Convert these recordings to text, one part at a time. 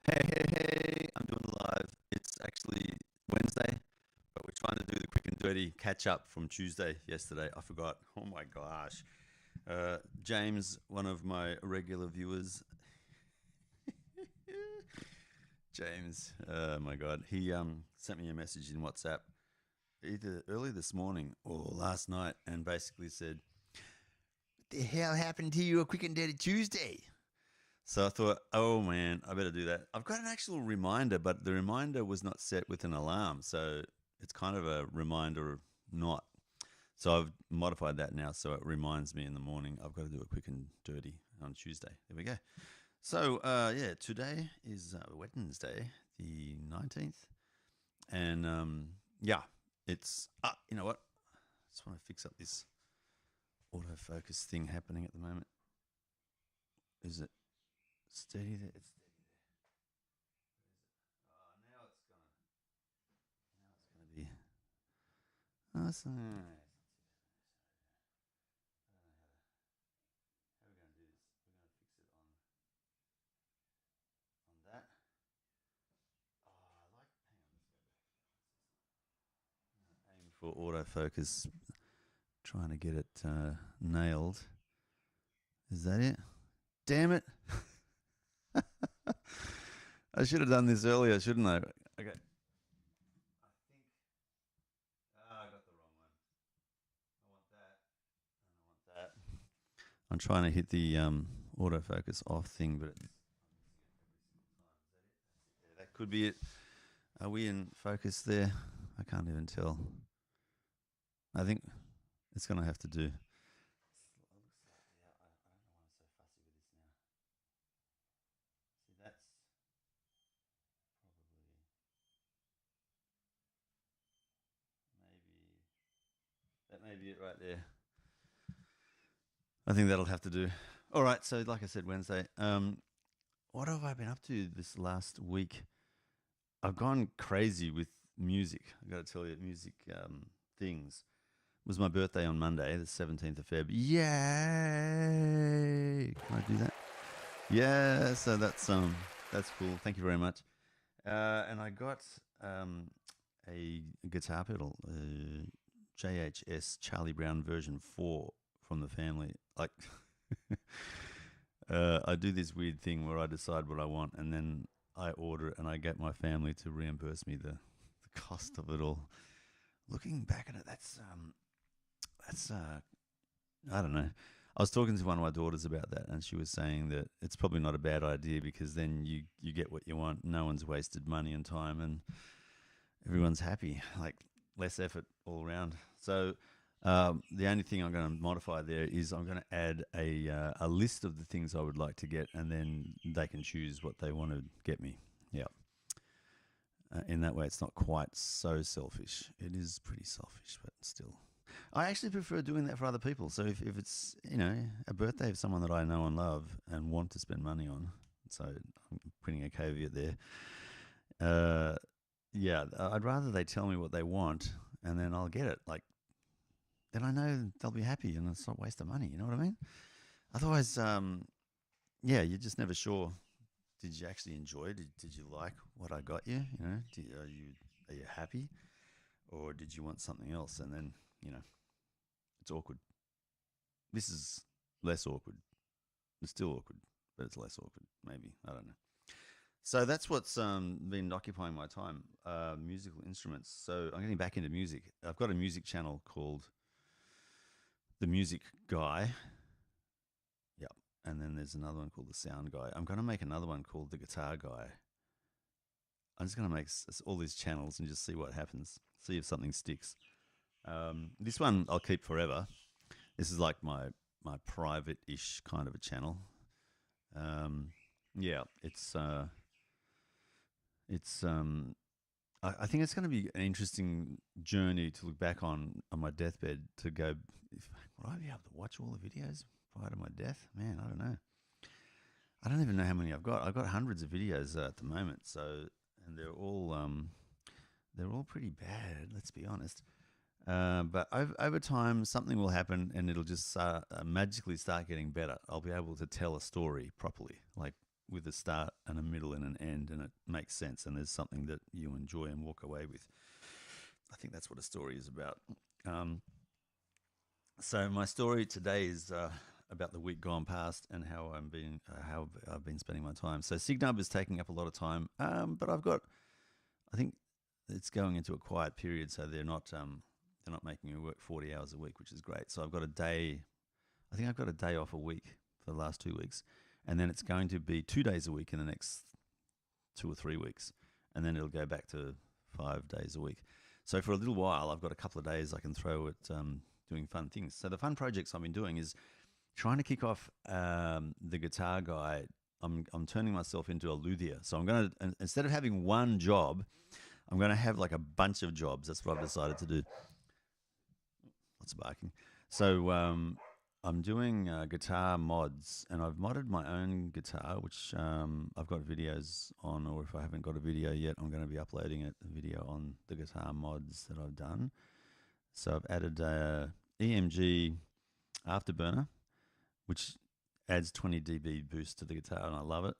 Hey, I'm doing the live. It's actually Wednesday, but we're trying to do the quick and dirty catch up from Tuesday yesterday. I forgot. Oh my gosh. James, one of my regular viewers, James, my God, he sent me a message in WhatsApp either early this morning or last night and basically said, "What the hell happened to you a quick and dirty Tuesday?" So I thought, oh man, I better do that. I've got an actual reminder, but the reminder was not set with an alarm. So it's kind of a reminder not. So I've modified that now so it reminds me in the morning I've got to do a quick and dirty on Tuesday. There we go. So yeah, today is Wednesday, the 19th. And yeah, it's, you know what? I just want to fix up this autofocus thing happening at the moment. Is it steady there? It's steady there. Oh, now it's gonna be. Oh, it's, how are we gonna do this? We're gonna fix it on that. Oh, I like. Hang on, let's go back. Aim for autofocus. Trying to get it nailed. Is that it? Damn it! I should have done this earlier, shouldn't I? Okay. I think. I got the wrong one. I want that, and I want that. I'm trying to hit the autofocus off thing, but it's yeah, that could be it. Are we in focus there? I can't even tell. I think it's going to have to do. Yeah, I don't know why I'm so fussy with this now. See, that's probably maybe that may be it right there. I think that'll have to do. All right. So, like I said, Wednesday. What have I been up to this last week? I've gone crazy with music. I got to tell you, music things. It was my birthday on Monday, the 17th of Feb. Yay! Can I do that? Yeah. So that's cool. Thank you very much. And I got a guitar pedal, JHS Charlie Brown version 4 from the family. Like, I do this weird thing where I decide what I want and then I order it and I get my family to reimburse me the cost of it all. Looking back at it, that's I don't know. I was talking to one of my daughters about that, and she was saying that it's probably not a bad idea because then you get what you want. No one's wasted money and time, and everyone's happy. Like less effort all around. So the only thing I'm going to modify there is I'm going to add a list of the things I would like to get, and then they can choose what they want to get me. Yeah. In that way, it's not quite so selfish. It is pretty selfish, but still. I actually prefer doing that for other people. So if it's, a birthday of someone that I know and love and want to spend money on, so I'm putting a caveat there. Uh, yeah, I'd rather they tell me what they want and then I'll get it. Like, then I know they'll be happy and it's not a waste of money. You know what I mean? Otherwise, yeah, you're just never sure. Did you actually enjoy? Did you like what I got you? Are you happy, or did you want something else? And then it's awkward. This is less awkward. It's still awkward, but it's less awkward. Maybe I don't know. So that's what's been occupying my time. Musical instruments. So I'm getting back into music. I've got a music channel called The Music Guy. Yep. And then there's another one called The Sound Guy. I'm going to make another one called The Guitar Guy. I'm just going to make all these channels and just see what happens. See if something sticks. This one I'll keep forever. This is like my private-ish kind of a channel. Um, yeah, it's I think it's going to be an interesting journey to look back on my deathbed to go. Will I be able to watch all the videos prior to my death? Man, I don't know. I don't even know how many I've got. I've got hundreds of videos at the moment. So, and they're all pretty bad. Let's be honest. But over time, something will happen, and it'll just magically start getting better. I'll be able to tell a story properly, like with a start and a middle and an end, and it makes sense, and there's something that you enjoy and walk away with. I think that's what a story is about. Um, so my story today is about the week gone past and how I've been spending my time. So Signub is taking up a lot of time, but I think it's going into a quiet period, so they're not making me work 40 hours a week, which is great. So I've got a day. I think I've got a day off a week for the last 2 weeks, and then it's going to be 2 days a week in the next 2 or 3 weeks, and then it'll go back to 5 days a week. So for a little while, I've got a couple of days I can throw at doing fun things. So the fun projects I've been doing is trying to kick off the guitar guy. I'm turning myself into a luthier. So I'm going to, instead of having one job, I'm going to have like a bunch of jobs. That's what I've decided to do. Lots of barking. So I'm doing guitar mods, and I've modded my own guitar, which I've got videos on, or if I haven't got a video yet, I'm going to be uploading a video on the guitar mods that I've done. So I've added EMG afterburner, which adds 20 dB boost to the guitar, and I love it.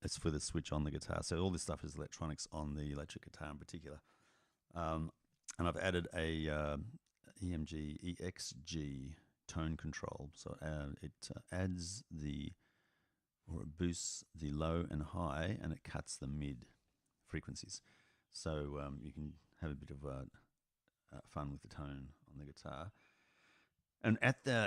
It's for the switch on the guitar. So all this stuff is electronics on the electric guitar in particular. And I've added a EMG EXG tone control. So it adds or it boosts the low and high, and it cuts the mid frequencies. So you can have a bit of fun with the tone on the guitar. And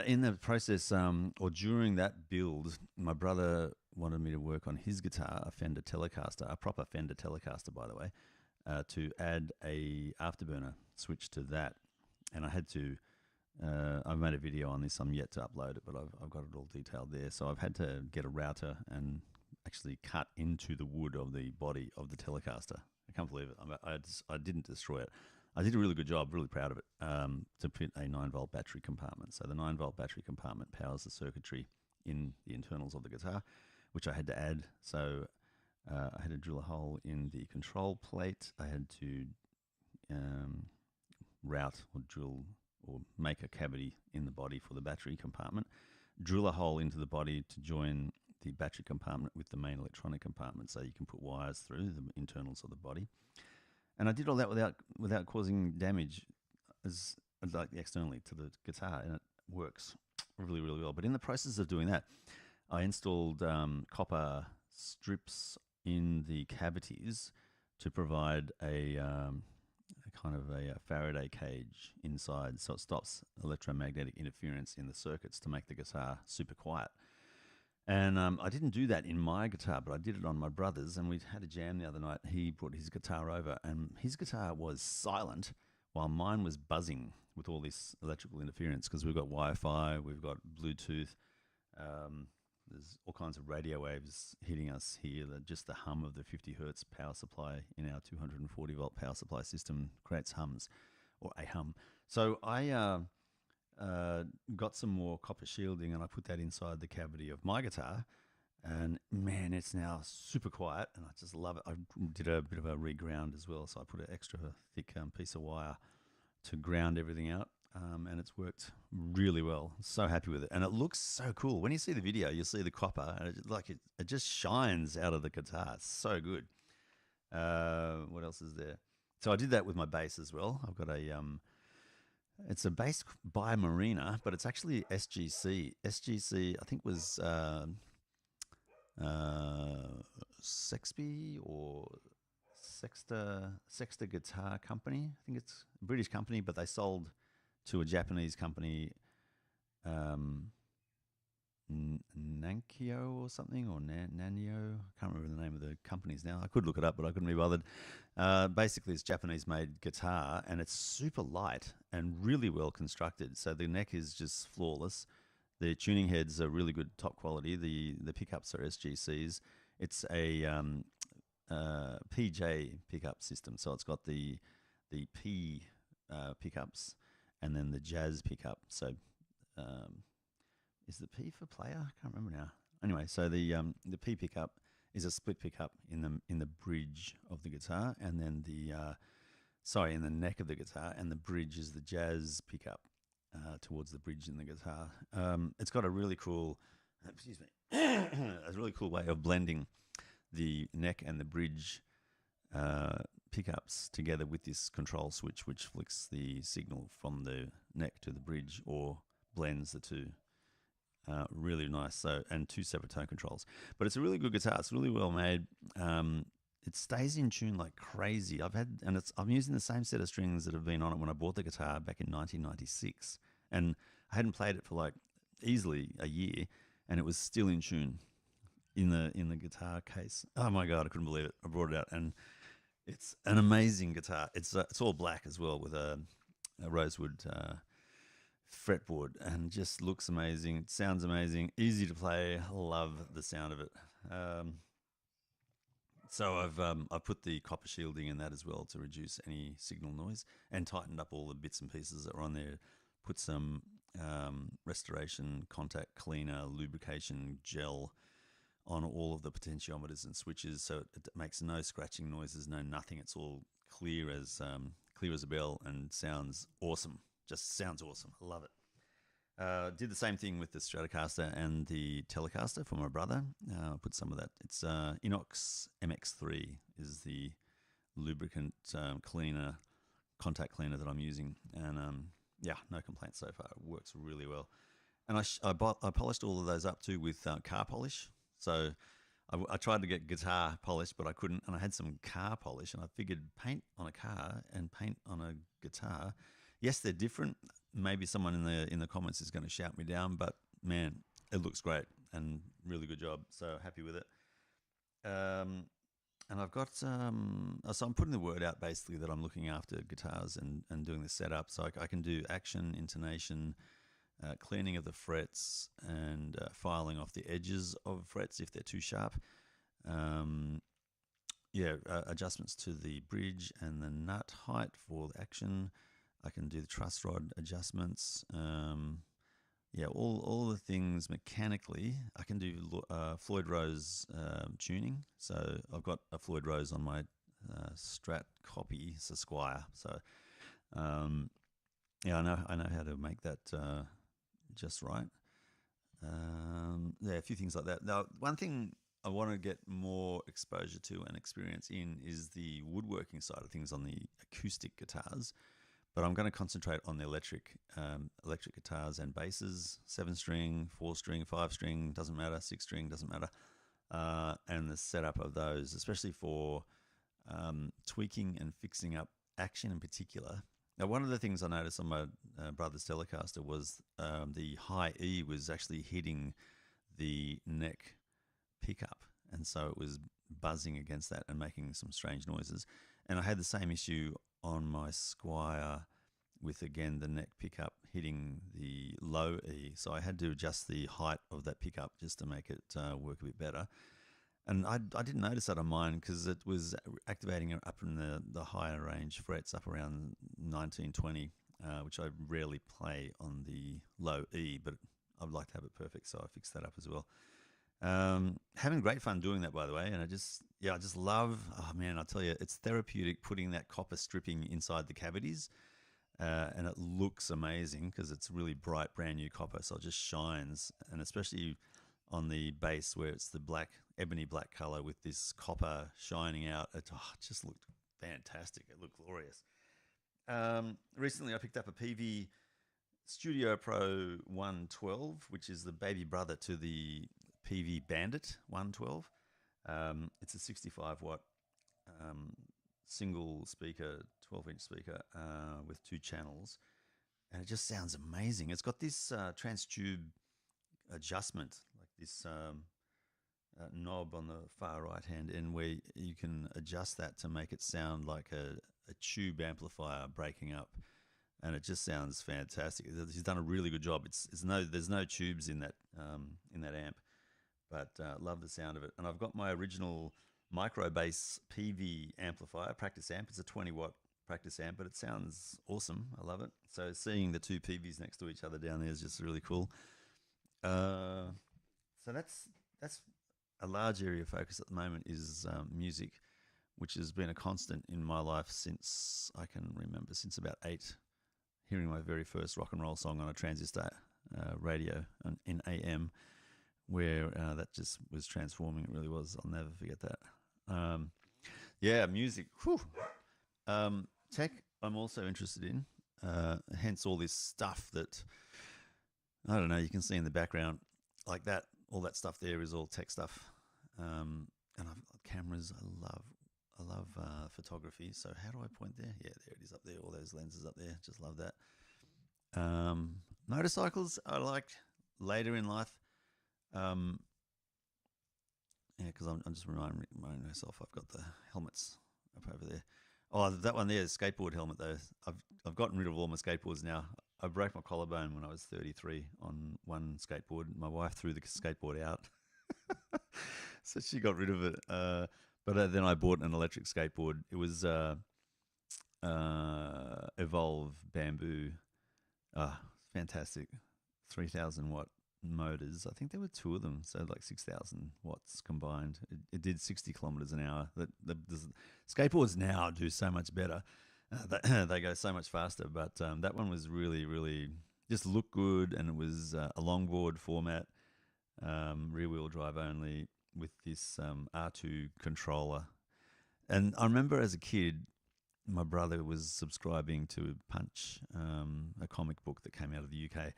in the process, or during that build, my brother wanted me to work on his guitar, a Fender Telecaster, a proper Fender Telecaster, by the way, to add a afterburner switch to that. And I had to. I've made a video on this. I'm yet to upload it, but I've got it all detailed there. So I've had to get a router and actually cut into the wood of the body of the Telecaster. I can't believe it. I didn't destroy it. I did a really good job, really proud of it, to put a 9-volt battery compartment. So the 9-volt battery compartment powers the circuitry in the internals of the guitar, which I had to add. So I had to drill a hole in the control plate. I had to route or drill or make a cavity in the body for the battery compartment, drill a hole into the body to join the battery compartment with the main electronic compartment, so you can put wires through the internals of the body. And I did all that without causing damage as like externally to the guitar, and it works really, really well. But in the process of doing that, I installed copper strips in the cavities to provide a kind of a Faraday cage inside, so it stops electromagnetic interference in the circuits to make the guitar super quiet. And I didn't do that in my guitar, but I did it on my brother's, and we had a jam the other night. He brought his guitar over, and his guitar was silent while mine was buzzing with all this electrical interference, because we've got Wi-Fi, we've got Bluetooth, there's all kinds of radio waves hitting us here. Just the hum of the 50 hertz power supply in our 240 volt power supply system creates hums, or a hum. So I got some more copper shielding, and I put that inside the cavity of my guitar, and man, it's now super quiet, and I just love it. I did a bit of a reground as well, so I put an extra thick piece of wire to ground everything out, and it's worked really well. So happy with it, and it looks so cool. When you see the video, you'll see the copper, and it just shines out of the guitar. It's so good. What else is there? So I did that with my bass as well. I've got it's a bass by Marina, but it's actually SGC. SGC, I think, was Sexby or Sexta Guitar Company. I think it's a British company, but they sold to a Japanese company, Nankyo or something, or Nanyo. I can't remember the name of the companies now. I could look it up, but I couldn't be bothered. Basically, it's Japanese-made guitar, and it's super light and really well constructed. So the neck is just flawless. The tuning heads are really good, top quality. The pickups are SGCs. It's a PJ pickup system, so it's got the P pickups and then the Jazz pickup. So is the P for player? I can't remember now. Anyway, so the P pickup is a split pickup in the bridge of the guitar, and then in the neck of the guitar, and the bridge is the Jazz pickup towards the bridge in the guitar. It's got a really cool excuse me, a really cool way of blending the neck and the bridge pickups together with this control switch, which flicks the signal from the neck to the bridge or blends the two. Really nice. So, and two separate tone controls. But it's a really good guitar. It's really well made. It stays in tune like crazy. I'm using the same set of strings that have been on it when I bought the guitar back in 1996, and I hadn't played it for like easily a year, and it was still in tune in the guitar case. Oh my god, I couldn't believe it. I brought it out, and it's an amazing guitar. It's all black as well with a rosewood fretboard, and just looks amazing. It sounds amazing. Easy to play. Love the sound of it. So I've put the copper shielding in that as well to reduce any signal noise, and tightened up all the bits and pieces that are on there. Put some restoration, contact cleaner, lubrication gel on all of the potentiometers and switches, so it makes no scratching noises, no nothing. It's all clear as a bell, and sounds awesome. Just sounds awesome. I love it. Did the same thing with the Stratocaster and the Telecaster for my brother. Put some of that. It's Inox MX3 is the lubricant cleaner, contact cleaner that I'm using, and yeah, no complaints so far. It works really well. And I polished all of those up too with car polish. So I tried to get guitar polish, but I couldn't, and I had some car polish, and I figured paint on a car and paint on a guitar. Yes, they're different. Maybe someone in the comments is going to shout me down, but man, it looks great and really good job. So happy with it. And I've got so I'm putting the word out basically that I'm looking after guitars and doing the setup. So I can do action, intonation, cleaning of the frets, and filing off the edges of frets if they're too sharp. Adjustments to the bridge and the nut height for the action. I can do the truss rod adjustments. All the things mechanically. I can do Floyd Rose tuning. So I've got a Floyd Rose on my Strat copy, it's a Squire. So I know how to make that just right. A few things like that. Now, one thing I want to get more exposure to and experience in is the woodworking side of things on the acoustic guitars. But I'm going to concentrate on the electric guitars and basses, 7-string, 4-string, 5-string, doesn't matter, 6-string, doesn't matter, and the setup of those, especially for tweaking and fixing up action in particular. Now, one of the things I noticed on my brother's Telecaster was the high E was actually hitting the neck pickup, and so it was buzzing against that and making some strange noises. And I had the same issue on my Squire with, again, the neck pickup hitting the low E. So I had to adjust the height of that pickup just to make it work a bit better. And I didn't notice that on mine because it was activating up in the higher range frets up around 19, 20, which I rarely play on the low E, but I'd like to have it perfect, so I fixed that up as well. Having great fun doing that, by the way, and I just love, oh man, I tell you, it's therapeutic putting that copper stripping inside the cavities, and it looks amazing because it's really bright, brand new copper, so it just shines, and especially on the base where it's the ebony black color with this copper shining out, it just looked fantastic. It looked glorious. Recently I picked up a PV Studio Pro 112, which is the baby brother to the PV Bandit 112. It's a 65 watt single speaker, 12-inch speaker with 2 channels, and it just sounds amazing. It's got this trans-tube adjustment, like this knob on the far right hand end where you can adjust that to make it sound like a tube amplifier breaking up, and it just sounds fantastic. He's done a really good job. There's no tubes in that amp, but love the sound of it. And I've got my original micro bass PV amplifier, practice amp. It's a 20 watt practice amp, but it sounds awesome. I love it. So seeing the 2 PVs next to each other down there is just really cool. So that's a large area of focus at the moment is music, which has been a constant in my life since I can remember, since about 8, hearing my very first rock and roll song on a transistor radio in AM where that just was transforming. It really was. I'll never forget that. Um, yeah, music. Whew. Tech, I'm also interested in. Hence all this stuff that I don't know. You can see in the background, like that. All that stuff there is all tech stuff. And I've got cameras. I love photography. So how do I point there? Yeah, there it is up there. All those lenses up there. Just love that. Motorcycles I liked later in life. Um, yeah, because I'm just reminding myself I've got the helmets up over there. Oh, that one there, skateboard helmet though. I've gotten rid of all my skateboards now. I broke my collarbone when I was 33 on one skateboard. My wife threw the skateboard out, so she got rid of it. But then I bought an electric skateboard. It was Evolve Bamboo. Fantastic. 3,000 watt motors. I think there were two of them, so like 6,000 watts combined. It did 60 kilometers an hour. The skateboards now do so much better. They go so much faster, but that one was really, really just looked good, and it was a longboard format, rear wheel drive only with this R2 controller. And I remember as a kid, my brother was subscribing to Punch, a comic book that came out of the UK,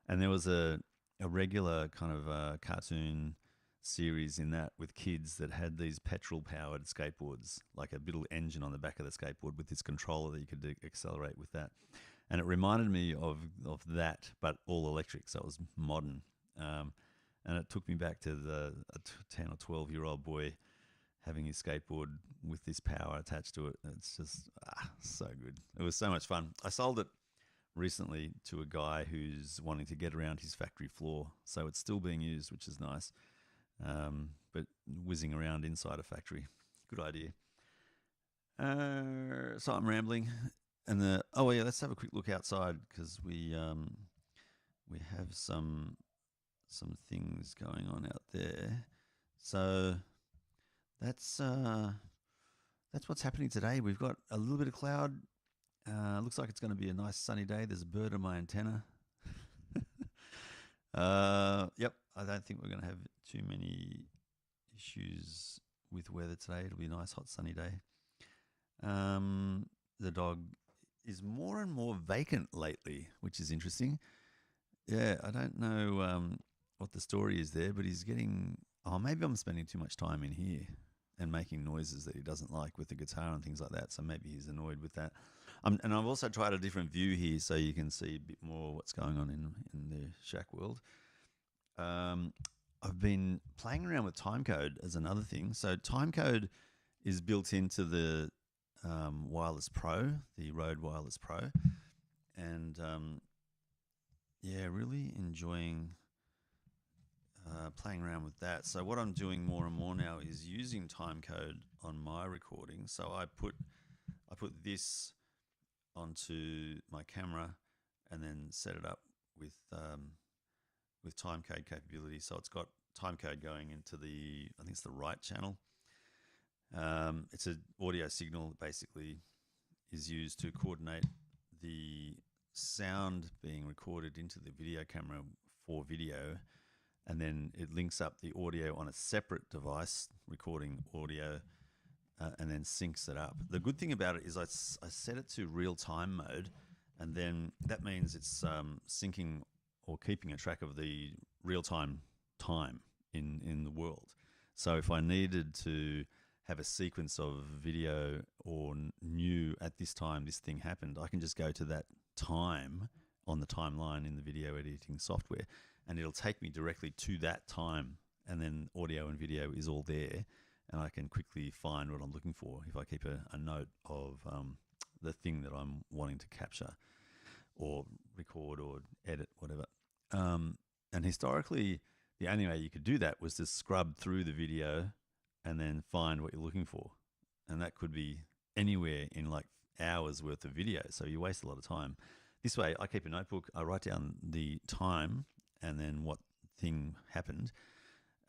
and there was a regular kind of cartoon series in that with kids that had these petrol powered skateboards, like a little engine on the back of the skateboard with this controller that you could accelerate with that. And it reminded me of that, but all electric, so it was modern. And it took me back to a 10 or 12-year-old boy having his skateboard with this power attached to it. It's just so good. It was so much fun. I sold it recently to a guy who's wanting to get around his factory floor, so it's still being used, which is nice. But whizzing around inside a factory, good idea. So I'm rambling, and let's have a quick look outside because we have some things going on out there. So that's what's happening today. We've got a little bit of cloud. Looks like it's going to be a nice sunny day. There's a bird on my antenna. Yep, I don't think we're going to have too many issues with weather today. It'll be a nice hot sunny day. The dog is more and more vacant lately, which is interesting. Yeah, I don't know what the story is there, but he's getting... Oh, maybe I'm spending too much time in here and making noises that he doesn't like with the guitar and things like that. So maybe he's annoyed with that. And I've also tried a different view here so you can see a bit more what's going on in the Schack world. I've been playing around with timecode as another thing. So timecode is built into the Wireless Pro, the Rode Wireless Pro. And really enjoying playing around with that. So what I'm doing more and more now is using timecode on my recording. So I put this onto my camera and then set it up with timecode capability. So it's got timecode going into I think it's the right channel. It's an audio signal that basically is used to coordinate the sound being recorded into the video camera for video, and then it links up the audio on a separate device recording audio, and then syncs it up. The good thing about it is I set it to real-time mode, and then that means it's syncing or keeping a track of the real-time time in the world. So if I needed to have a sequence of video or knew at this time this thing happened, I can just go to that time on the timeline in the video editing software, and it'll take me directly to that time, and then audio and video is all there, and I can quickly find what I'm looking for if I keep a note of the thing that I'm wanting to capture or record or edit, whatever. And historically, the only way you could do that was to scrub through the video and then find what you're looking for. And that could be anywhere in like hours worth of video, so you waste a lot of time. This way, I keep a notebook, I write down the time and then what thing happened,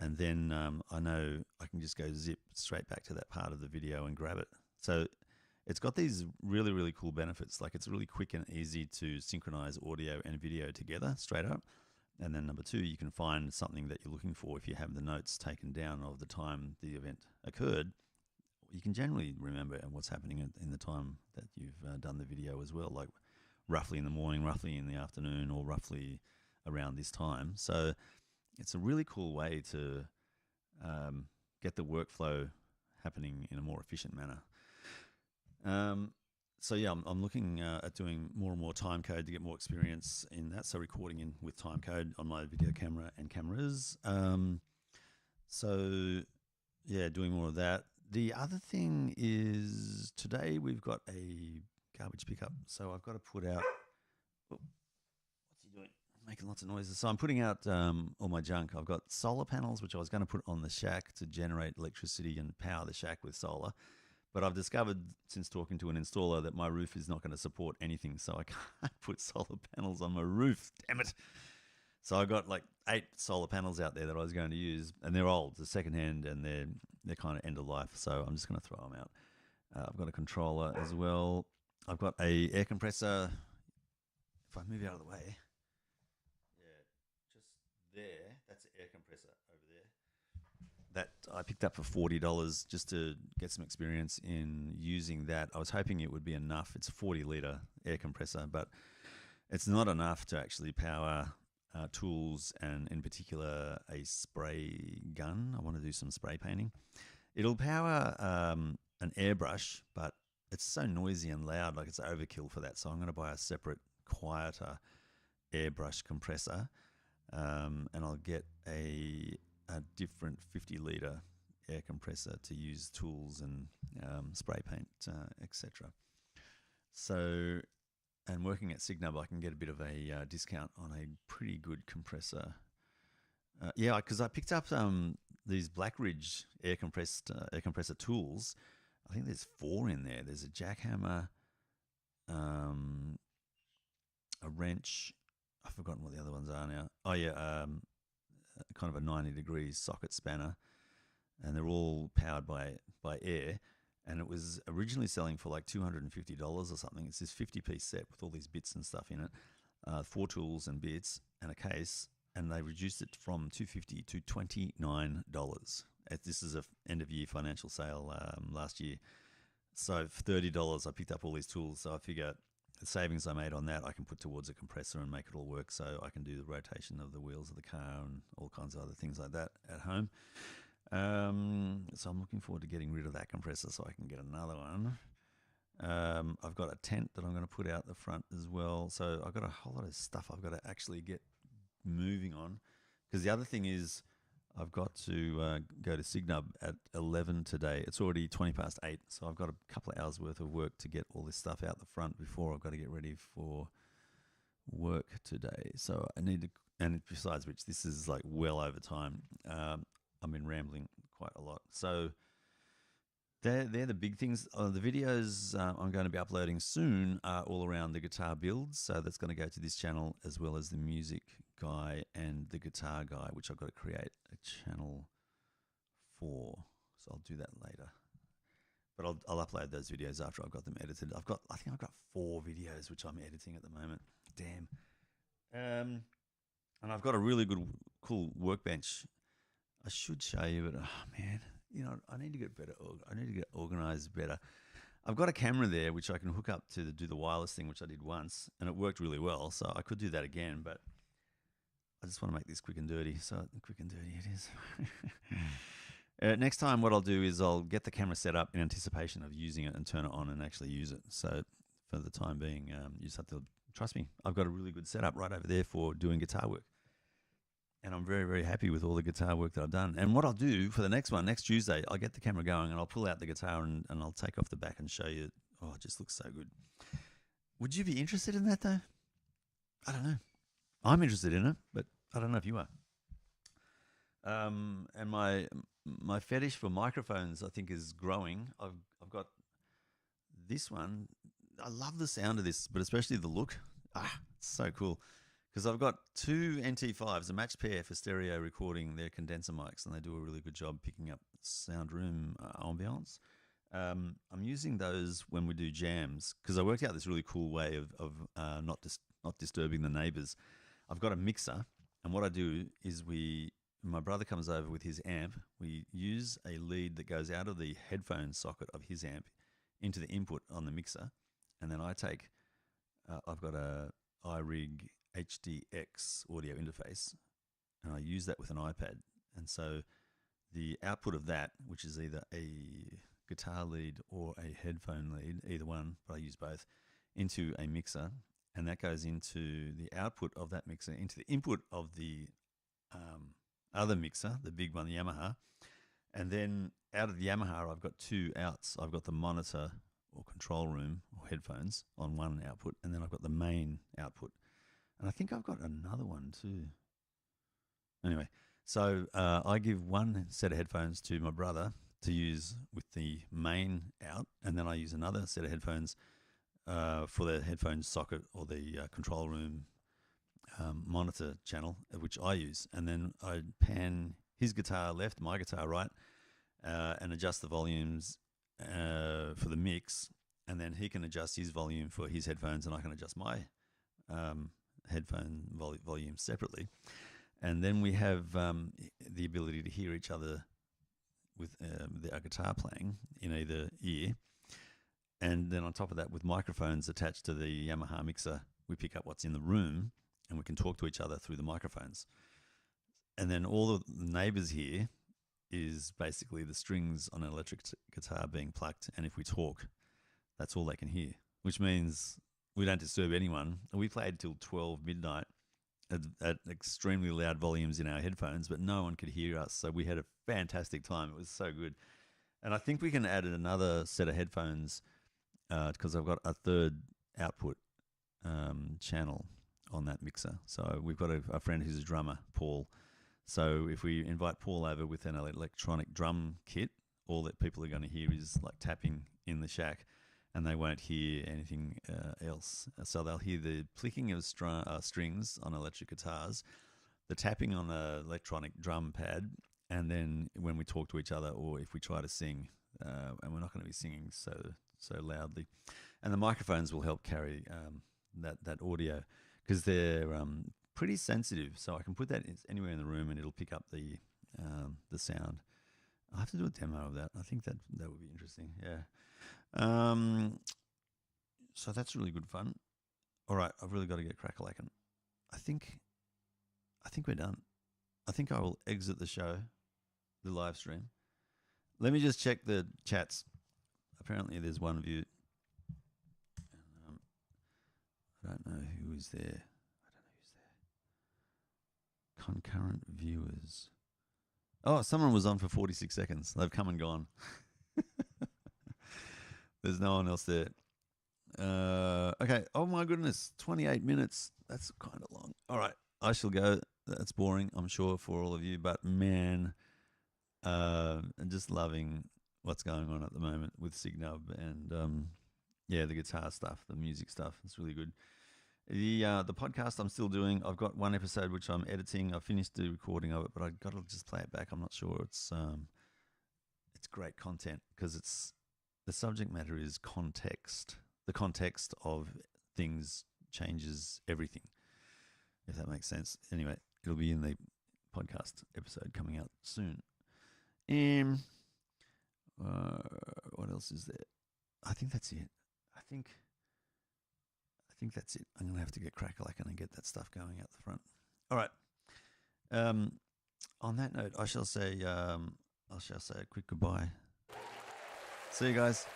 and then I know I can just go zip straight back to that part of the video and grab it. So it's got these really, really cool benefits. Like it's really quick and easy to synchronize audio and video together straight up. And then number two, you can find something that you're looking for if you have the notes taken down of the time the event occurred. You can generally remember what's happening in the time that you've done the video as well, like roughly in the morning, roughly in the afternoon, or roughly around this time. So it's a really cool way to get the workflow happening in a more efficient manner. So yeah, I'm looking at doing more and more time code to get more experience in that. So recording in with time code on my video camera and cameras. So yeah, doing more of that. The other thing is today we've got a garbage pickup. So I've got to put out. Oh, what's he doing? Making lots of noises. So I'm putting out all my junk. I've got solar panels, which I was going to put on the shack to generate electricity and power the shack with solar. But I've discovered since talking to an installer that my roof is not going to support anything. So I can't put solar panels on my roof. Damn it. So I got like 8 solar panels out there that I was going to use, and they're old, they're secondhand, and they're kind of end of life. So I'm just going to throw them out. I've got a controller as well. I've got a air compressor. If I move out of the way, yeah, just there. That's an air compressor over there. That I picked up for $40 just to get some experience in using that. I was hoping it would be enough. It's a 40-liter air compressor, but it's not enough to actually power tools, and in particular a spray gun. I want to do some spray painting. It'll power an airbrush, but it's so noisy and loud, like it's overkill for that. So I'm going to buy a separate, quieter airbrush compressor, and I'll get a different 50-liter air compressor to use tools and spray paint, etc. So, and working at Signub, I can get a bit of a discount on a pretty good compressor. Yeah, because I picked up these Blackridge air compressor tools. I think there's 4 in there. There's a jackhammer, a wrench. I've forgotten what the other ones are now. Oh yeah, kind of a 90 degrees socket spanner, and they're all powered by air. And it was originally selling for like $250 or something. It's this 50-piece set with all these bits and stuff in it, 4 tools and bits and a case, and they reduced it from $250 to $29. This is a end of year financial sale last year. So for $30, I picked up all these tools. So I figure the savings I made on that I can put towards a compressor and make it all work. So I can do the rotation of the wheels of the car and all kinds of other things like that at home. So I'm looking forward to getting rid of that compressor so I can get another one. I've got a tent that I'm going to put out the front as well. So I've got a whole lot of stuff I've got to actually get moving on. Because the other thing is I've got to go to Signub at 11 today. It's already 20 past 8. So I've got a couple of hours worth of work to get all this stuff out the front before I've got to get ready for work today. So I need to, and besides which, this is like well over time. I've been rambling quite a lot. So they're the big things. The videos I'm going to be uploading soon are all around the guitar builds. So that's going to go to this channel as well as the music guy and the guitar guy, which I've got to create a channel for. So I'll do that later. But I'll upload those videos after I've got them edited. I think I've got 4 videos which I'm editing at the moment. Damn. And I've got a really good, cool workbench. I should show you, but oh man, I need to get better. I need to get organized better. I've got a camera there which I can hook up to do the wireless thing, which I did once, and it worked really well. So I could do that again, but I just want to make this quick and dirty. So quick and dirty it is. Next time, what I'll do is I'll get the camera set up in anticipation of using it and turn it on and actually use it. So for the time being, you just have to trust me. I've got a really good setup right over there for doing guitar work. And I'm very, very happy with all the guitar work that I've done. And what I'll do for the next one, next Tuesday, I'll get the camera going and I'll pull out the guitar and I'll take off the back and show you. Oh, it just looks so good. Would you be interested in that, though? I don't know. I'm interested in it, but I don't know if you are. And my fetish for microphones, I think, is growing. I've got this one. I love the sound of this, but especially the look. It's so cool. Because I've got 2 NT5s, a matched pair for stereo recording. They're condenser mics, and they do a really good job picking up sound room ambience. I'm using those when we do jams because I worked out this really cool way of not disturbing the neighbours. I've got a mixer, And what I do is my brother comes over with his amp. We use a lead that goes out of the headphone socket of his amp into the input on the mixer. And then I've got a iRig HDX audio interface, and I use that with an iPad. And so the output of that, which is either a guitar lead or a headphone lead, either one, but I use both, into a mixer, and that goes into the output of that mixer, into the input of the other mixer, the big one, the Yamaha. And then out of the Yamaha, I've got two outs. I've got the monitor or control room or headphones on one output, and then I've got the main output. And I think I've got another one too. Anyway, so I give one set of headphones to my brother to use with the main out, and then I use another set of headphones for the headphone socket or the control room monitor channel, which I use. And then I pan his guitar left, my guitar right, and adjust the volumes for the mix. And then he can adjust his volume for his headphones, and I can adjust my headphone volume separately. And then we have the ability to hear each other with our guitar playing in either ear. And then on top of that, with microphones attached to the Yamaha mixer, we pick up what's in the room, and we can talk to each other through the microphones. And then all the neighbors here is basically the strings on an electric guitar being plucked. And if we talk, that's all they can hear, which means we don't disturb anyone. We played till 12 midnight at extremely loud volumes in our headphones, but no one could hear us. So we had a fantastic time. It was so good. And I think we can add another set of headphones because I've got a third output channel on that mixer. So we've got a friend who's a drummer, Paul. So if we invite Paul over with an electronic drum kit, all that people are going to hear is like tapping in the Schack, and they won't hear anything else. So they'll hear the plicking of strings on electric guitars, the tapping on the electronic drum pad, and then when we talk to each other or if we try to sing, and we're not going to be singing so loudly. And the microphones will help carry that audio because they're pretty sensitive. So I can put that anywhere in the room and it'll pick up the sound. I'll have to do a demo of that. I think that would be interesting. Yeah. So that's really good fun. All right, I've really got to get crack-a-lackin'. I think we're done. I think I will exit the show, the live stream. Let me just check the chats. Apparently there's one view. I don't know who is there. Concurrent viewers. Oh, someone was on for 46 seconds. They've come and gone. There's no one else there. Okay. Oh, my goodness. 28 minutes. That's kind of long. All right. I shall go. That's boring, I'm sure, for all of you. But, man, I'm just loving what's going on at the moment with Signub and, the guitar stuff, the music stuff. It's really good. The podcast I'm still doing. I've got one episode which I'm editing. I finished the recording of it, but I've got to just play it back. I'm not sure. It's great content because the subject matter is context. The context of things changes everything, if that makes sense. Anyway, it'll be in the podcast episode coming out soon. What else is there? I think that's it. I think that's it. I'm going to have to get crack-a-lackin' and get that stuff going out the front. All right. On that note, I shall say a quick goodbye. See you guys.